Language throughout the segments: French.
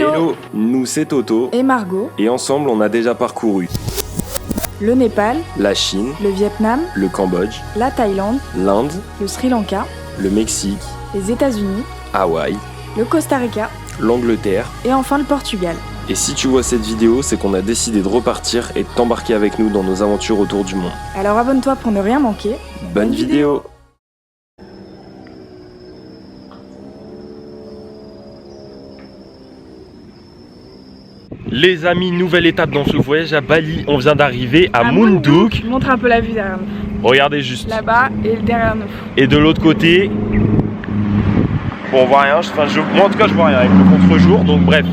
Hello, nous c'est Toto et Margot, et ensemble on a déjà parcouru le Népal, la Chine, le Vietnam, le Cambodge, la Thaïlande, l'Inde, le Sri Lanka, le Mexique, les États-Unis, Hawaï, le Costa Rica l'Angleterre. et enfin le Portugal. Et si tu vois cette vidéo, c'est qu'on a décidé de repartir et de t'embarquer avec nous dans nos aventures autour du monde. Alors abonne-toi pour ne rien manquer. Bonne vidéo. Les amis, nouvelle étape dans ce voyage à Bali. On vient d'arriver à Moonduke. Montre un peu la vue derrière nous. Regardez juste. Là-bas et derrière nous. Et de l'autre côté, bon, on voit rien. Moi en tout cas, je vois rien avec le contre-jour. Donc bref.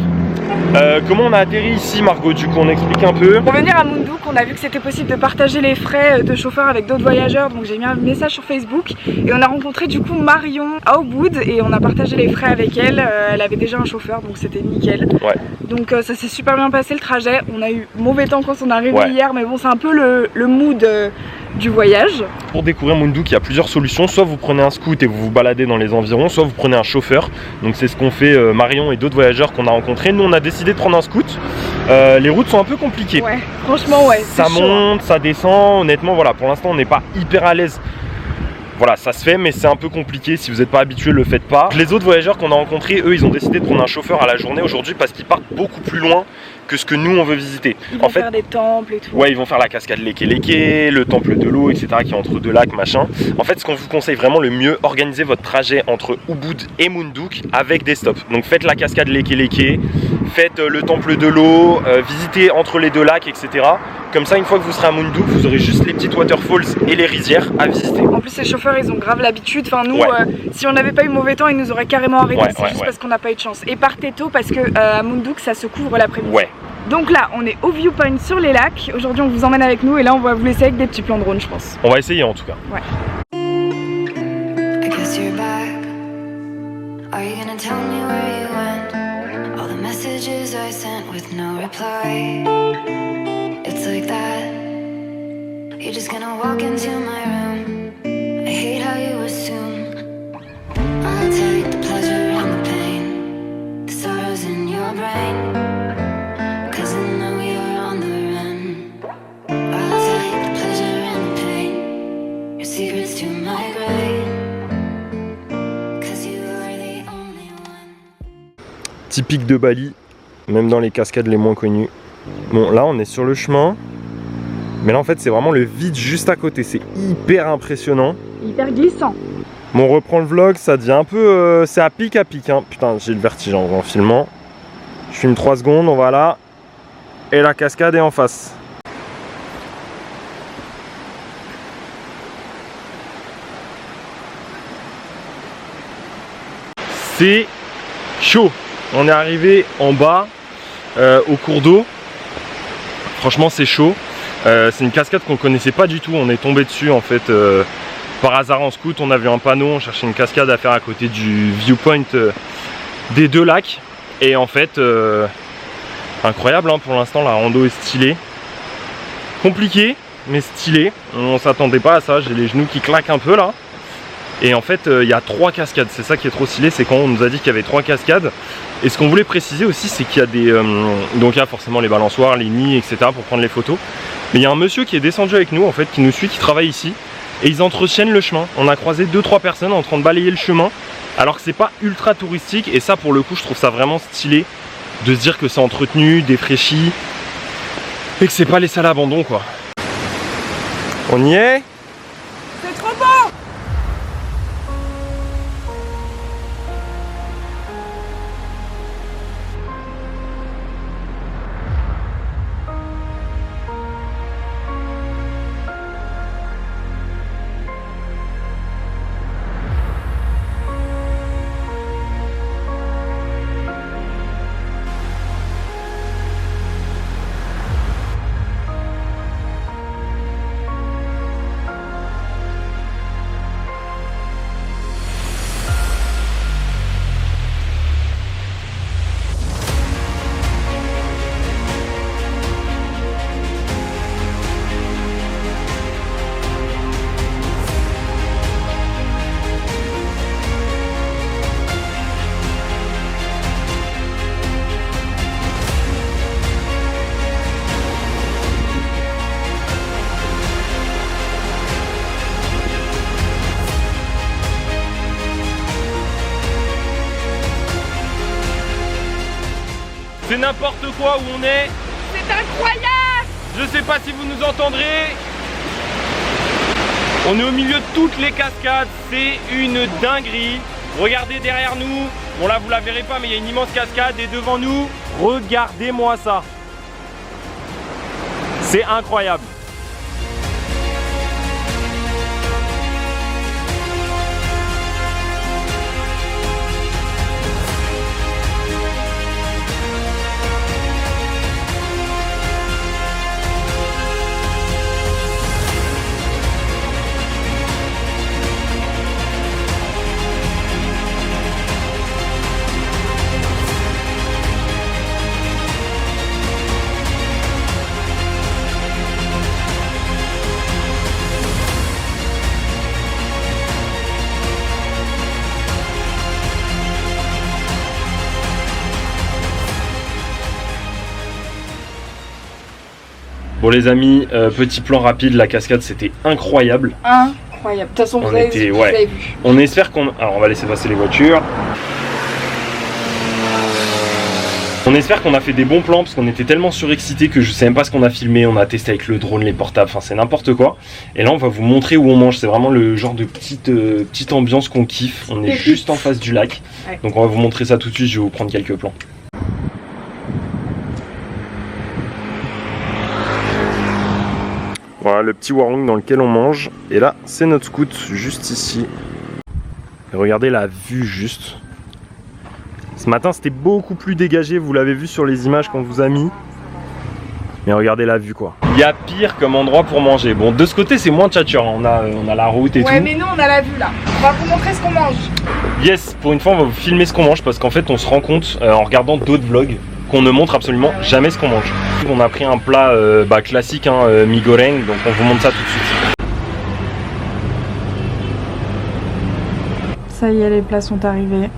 Comment on a atterri ici, Margot? Du coup, on explique un peu. Pour venir à Moonduke, on a vu que c'était possible de partager les frais de chauffeur avec d'autres voyageurs, donc j'ai mis un message sur Facebook et on a rencontré du coup Marion à Ubud et on a partagé les frais avec elle. Elle avait déjà un chauffeur, donc c'était nickel. Ouais. Donc ça s'est super bien passé le trajet. On a eu mauvais temps quand on est arrivé hier, mais bon, c'est un peu le mood du voyage. Pour découvrir Moonduke, il y a plusieurs solutions. Soit vous prenez un scoot et vous vous baladez dans les environs, soit vous prenez un chauffeur. Donc c'est ce qu'ont fait Marion et d'autres voyageurs qu'on a rencontrés. Nous, on a décidé de prendre un scoot. Les routes sont un peu compliquées. Ouais, franchement, ouais. Ça monte, ça descend. Honnêtement, voilà, pour l'instant, on n'est pas hyper à l'aise. Voilà, ça se fait, mais c'est un peu compliqué. Si vous n'êtes pas habitué, le faites pas. Les autres voyageurs qu'on a rencontrés, eux, ils ont décidé de prendre un chauffeur à la journée aujourd'hui parce qu'ils partent beaucoup plus loin que ce que nous on veut visiter. Ils vont faire des temples et tout. Ouais, ils vont faire la cascade Leke Leke, le temple de l'eau, etc. qui est entre deux lacs, machin. En fait, ce qu'on vous conseille vraiment le mieux, organisez votre trajet entre Ubud et Moonduke avec des stops. Donc faites la cascade Leke Leke, faites le temple de l'eau, visitez entre les deux lacs, etc. Comme ça, une fois que vous serez à Moonduke, vous aurez juste les petites waterfalls et les rizières à visiter. En plus, les chauffeurs, ils ont grave l'habitude. Enfin, nous, si on n'avait pas eu mauvais temps, ils nous auraient carrément arrêté. C'est juste parce qu'on n'a pas eu de chance. Et partez tôt parce que à Moonduke, ça se couvre l'après-midi. Ouais. Donc là, on est au viewpoint sur les lacs. Aujourd'hui, on vous emmène avec nous et là, on va vous laisser avec des petits plans drone, je pense. On va essayer en tout cas. Ouais. Typique de Bali, même dans les cascades les moins connues. Bon, là on est sur le chemin, mais là en fait c'est vraiment le vide juste à côté, c'est hyper impressionnant. Hyper glissant. Bon, on reprend le vlog, ça devient un peu... c'est à pic hein. Putain, j'ai le vertige en filmant. Je filme 3 secondes, on va là. Et la cascade est en face. C'est chaud. On est arrivé en bas au cours d'eau. Franchement c'est chaud. C'est une cascade qu'on connaissait pas du tout. On est tombé dessus en fait par hasard en scoot. On a vu un panneau, on cherchait une cascade à faire à côté du viewpoint des deux lacs. Et en fait incroyable hein, pour l'instant la rando est stylée. Compliqué mais stylé. On s'attendait pas à ça. J'ai les genoux qui claquent un peu là. Et en fait, il y a 3 cascades. C'est ça qui est trop stylé, c'est quand on nous a dit qu'il y avait 3 cascades. Et ce qu'on voulait préciser aussi, c'est qu'il y a des... donc il y a forcément les balançoires, les nids, etc. pour prendre les photos. Mais il y a un monsieur qui est descendu avec nous, en fait, qui nous suit, qui travaille ici. Et ils entretiennent le chemin. On a croisé 2-3 personnes en train de balayer le chemin. Alors que c'est pas ultra touristique. Et ça, pour le coup, je trouve ça vraiment stylé. De se dire que c'est entretenu, défraîchi. Et que c'est pas laissé à l'abandon, quoi. On y est? C'est trop beau! C'est n'importe quoi où on est. C'est incroyable. Je sais pas si vous nous entendrez. On est au milieu de toutes les cascades, c'est une dinguerie. Regardez derrière nous, bon là vous la verrez pas mais il y a une immense cascade et devant nous, regardez-moi ça. C'est incroyable. Bon les amis, petit plan rapide, la cascade c'était incroyable. Incroyable, de toute façon vous avez vu. On espère qu'on... Alors on va laisser passer les voitures. On espère qu'on a fait des bons plans parce qu'on était tellement surexcités que je sais même pas ce qu'on a filmé. On a testé avec le drone, les portables, enfin c'est n'importe quoi. Et là on va vous montrer où on mange, c'est vraiment le genre de petite ambiance qu'on kiffe. On est juste en face du lac, donc on va vous montrer ça tout de suite, je vais vous prendre quelques plans. Voilà le petit warung dans lequel on mange. Et là, c'est notre scout juste ici. Et regardez la vue juste. Ce matin, c'était beaucoup plus dégagé. Vous l'avez vu sur les images qu'on vous a mis. Mais regardez la vue quoi. Il y a pire comme endroit pour manger. Bon, de ce côté, c'est moins tchatcheur. On a la route et tout. Ouais, mais nous, on a la vue là. On va vous montrer ce qu'on mange. Yes, pour une fois, on va vous filmer ce qu'on mange. Parce qu'en fait, on se rend compte en regardant d'autres vlogs qu'on ne montre absolument jamais ce qu'on mange. On a pris un plat classique, mi goreng, donc on vous montre ça tout de suite. Ça y est, les plats sont arrivés.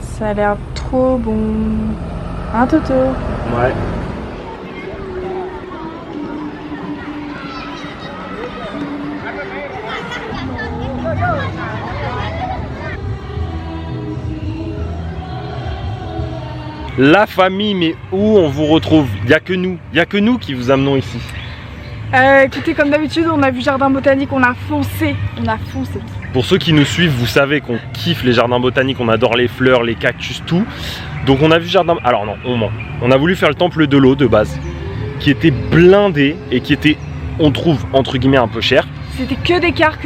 Ça a l'air trop bon. Hein Toto? Ouais. La famille, mais où on vous retrouve? Il n'y a que nous qui vous amenons ici. Écoutez, comme d'habitude, on a vu jardin botanique, on a foncé. Pour ceux qui nous suivent, vous savez qu'on kiffe les jardins botaniques, on adore les fleurs, les cactus, tout. Donc on a vu jardin... Alors non, on ment. On a voulu faire le temple de l'eau de base, qui était blindé et qui était, on trouve, entre guillemets, un peu cher. C'était que des cars.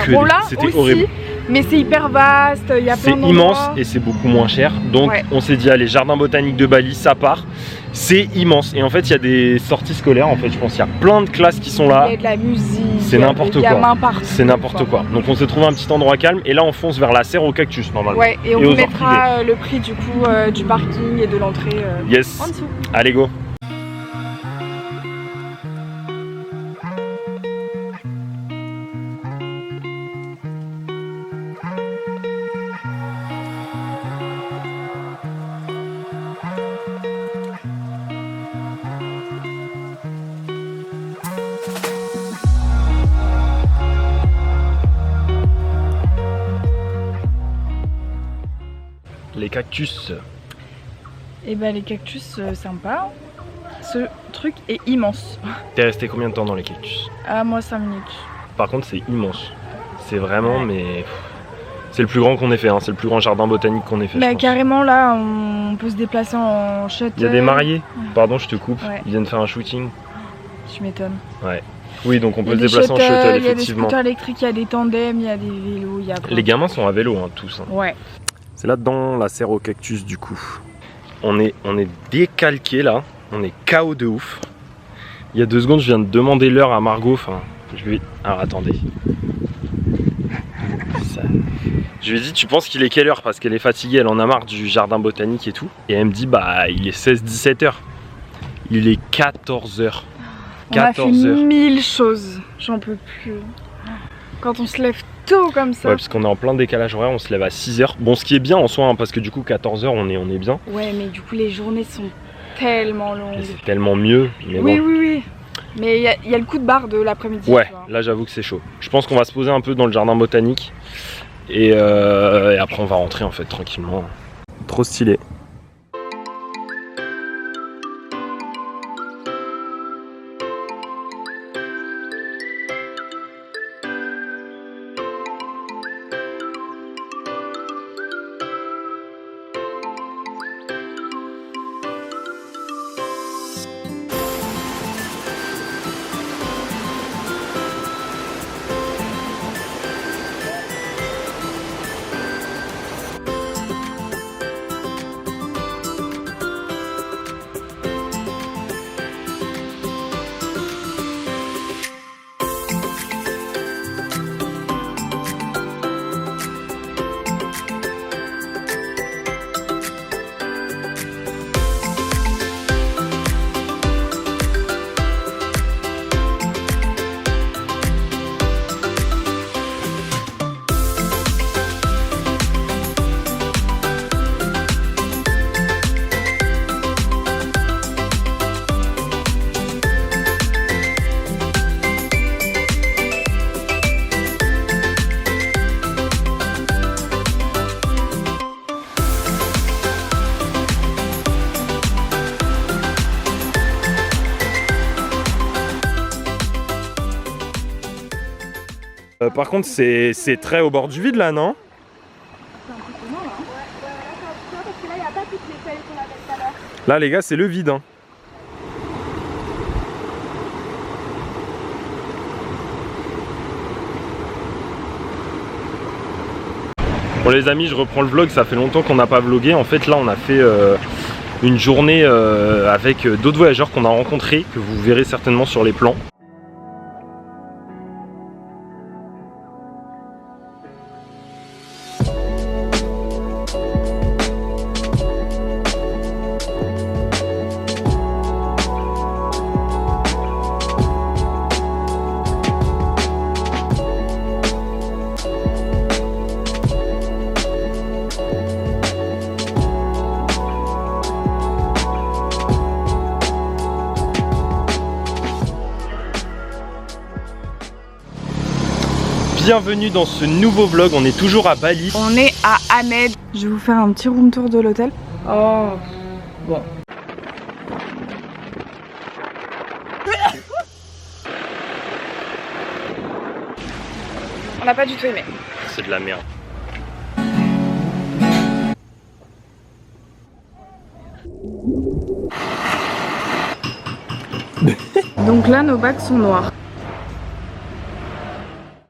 Bon là aussi, horrible. Mais c'est hyper vaste, il y a plein d'endroits. C'est immense et c'est beaucoup moins cher. Donc on s'est dit, allez, jardin botanique de Bali, ça part. C'est immense. Et en fait, il y a des sorties scolaires, en fait, je pense qu'il y a plein de classes qui sont là. Il y a de la musique, c'est n'importe quoi. C'est n'importe quoi. Donc on s'est trouvé un petit endroit calme et là on fonce vers la serre au cactus normalement. Ouais, et on vous mettra le prix du coup du parking et de l'entrée en dessous. Allez, go. Les cactus. Et bah les cactus sympa. Ce truc est immense. T'es resté combien de temps dans les cactus? Ah moi 5 minutes. Par contre c'est immense. C'est vraiment mais... C'est le plus grand qu'on ait fait, hein. C'est le plus grand jardin botanique qu'on ait fait. Bah carrément là on peut se déplacer en shuttle. Il y a des mariés, pardon je te coupe, ils viennent faire un shooting. Tu m'étonnes. Ouais. Oui donc on peut se déplacer en shuttle effectivement. Il y a des scooters électriques, il y a des tandems, il y a des vélos, il y a plein. Les gamins sont à vélo hein, tous. Hein. Ouais. C'est là-dedans la serre au cactus du coup. On est décalqué là, on est KO de ouf. Il y a 2 secondes je viens de demander l'heure à Margot, enfin je lui ai... Alors attendez. Ça... Je lui ai dit tu penses qu'il est quelle heure parce qu'elle est fatiguée, elle en a marre du jardin botanique et tout. Et elle me dit bah il est 16-17 h. Il est 14 h. On a fait 1000 choses, j'en peux plus. Quand on se lève tôt comme ça. Ouais parce qu'on est en plein décalage horaire, on se lève à 6 h. Bon ce qui est bien en soi hein, parce que du coup 14 h on est bien. Ouais mais du coup les journées sont tellement longues. C'est tellement mieux. Mais oui, bon. oui. Mais il y a le coup de barre de l'après-midi. Ouais, là j'avoue que c'est chaud. Je pense qu'on va se poser un peu dans le jardin botanique. Et après on va rentrer en fait tranquillement. Trop stylé. Par contre, c'est très au bord du vide là, non? Là, les gars, c'est le vide. Hein. Bon les amis, je reprends le vlog, ça fait longtemps qu'on n'a pas vlogué. En fait là on a fait une journée avec d'autres voyageurs qu'on a rencontrés, que vous verrez certainement sur les plans. Bienvenue dans ce nouveau vlog, on est toujours à Bali. On est à Amed. Je vais vous faire un petit room tour de l'hôtel. Oh, bon. On n'a pas du tout aimé. C'est de la merde. Donc là, nos bacs sont noirs.